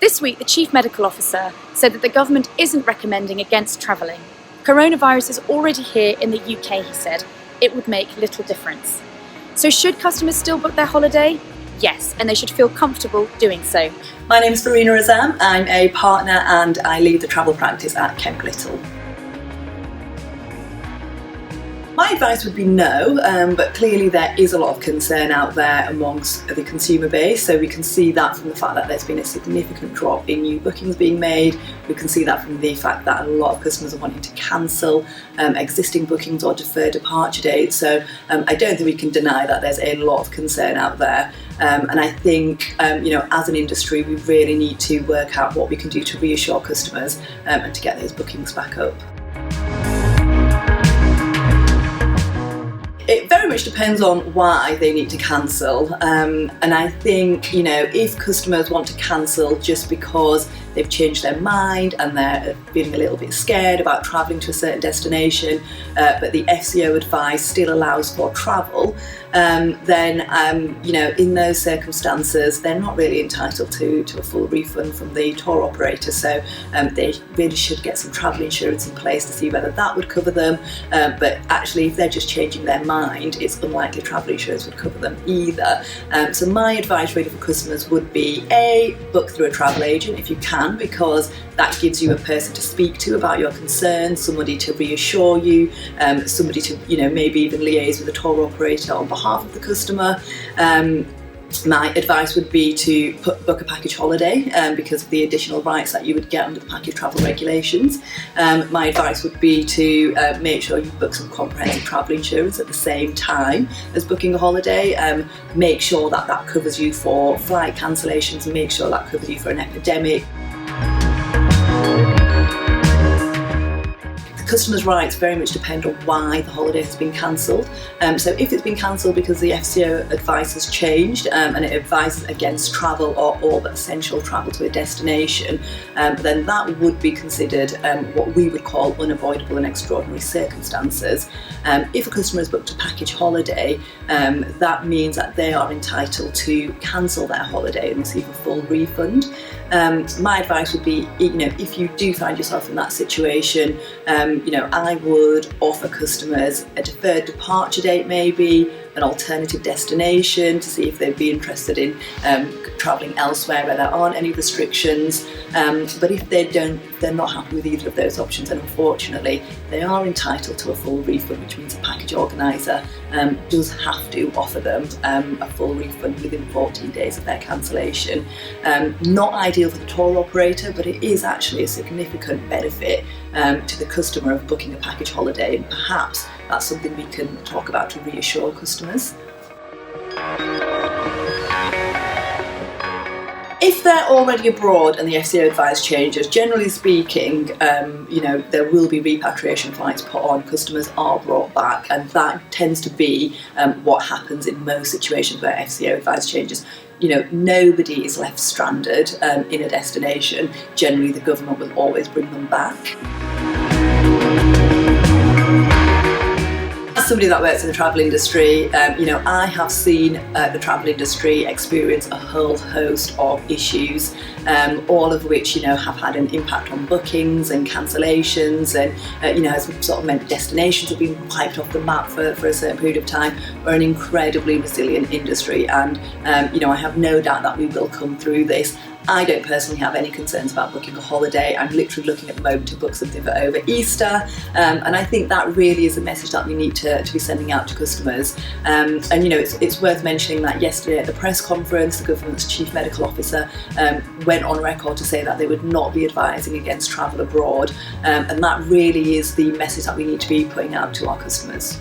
This week, the Chief Medical Officer said that the government isn't recommending against travelling. Coronavirus is already here in the UK, he said. It would make little difference. So should customers still book their holiday? Yes, and they should feel comfortable doing so. My name is Farina Azam. I'm a partner and I lead the travel practice at Kemp Little. My advice would be no, but clearly there is a lot of concern out there amongst the consumer base. So we can see that from the fact that there's been a significant drop in new bookings being made. We can see that from the fact that a lot of customers are wanting to cancel existing bookings or defer departure dates. So I don't think we can deny that there's a lot of concern out there. And I think, as an industry, we really need to work out what we can do to reassure customers and to get those bookings back up. It very much depends on why they need to cancel, and I think, if customers want to cancel just because they've changed their mind and they're feeling a little bit scared about travelling to a certain destination, but the FCO advice still allows for travel, then in those circumstances they're not really entitled to a full refund from the tour operator. So they really should get some travel insurance in place to see whether that would cover them. But actually, if they're just changing their mind, it's unlikely travel insurance would cover them either. So my advice really for customers would be A, book through a travel agent if you can, because that gives you a person to speak to about your concerns, somebody to reassure you, somebody to maybe even liaise with the tour operator on behalf of the customer. My advice would be to book a package holiday because of the additional rights that you would get under the package travel regulations. My advice would be to make sure you book some comprehensive travel insurance at the same time as booking a holiday. Make sure that covers you for flight cancellations, and make sure that covers you for an epidemic. Customers' rights very much depend on why the holiday has been cancelled. So if it's been cancelled because the FCO advice has changed and it advises against travel or all but essential travel to a destination, then that would be considered what we would call unavoidable and extraordinary circumstances. If a customer has booked a package holiday, that means that they are entitled to cancel their holiday and receive a full refund. My advice would be, if you do find yourself in that situation, I would offer customers a deferred departure date, maybe an alternative destination, to see if they'd be interested in travelling elsewhere where there aren't any restrictions. But if they're not happy with either of those options, then unfortunately they are entitled to a full refund, which means a package organiser does have to offer them a full refund within 14 days of their cancellation. Not ideal for the tour operator, but it is actually a significant benefit to the customer of booking a package holiday, and perhaps that's something we can talk about to reassure customers. If they're already abroad and the FCO advice changes, generally speaking, there will be repatriation flights put on. Customers are brought back, and that tends to be what happens in most situations where FCO advice changes. Nobody is left stranded in a destination. Generally, the government will always bring them back. As somebody that works in the travel industry, I have seen the travel industry experience a whole host of issues, all of which, have had an impact on bookings and cancellations, and, has sort of meant destinations have been wiped off the map for a certain period of time. We're an incredibly resilient industry, and, I have no doubt that we will come through this. I don't personally have any concerns about booking a holiday. I'm literally looking at the moment to book something for over Easter, and I think that really is a message that we need to be sending out to customers. It's worth mentioning that yesterday at the press conference, the government's Chief Medical Officer went on record to say that they would not be advising against travel abroad, and that really is the message that we need to be putting out to our customers.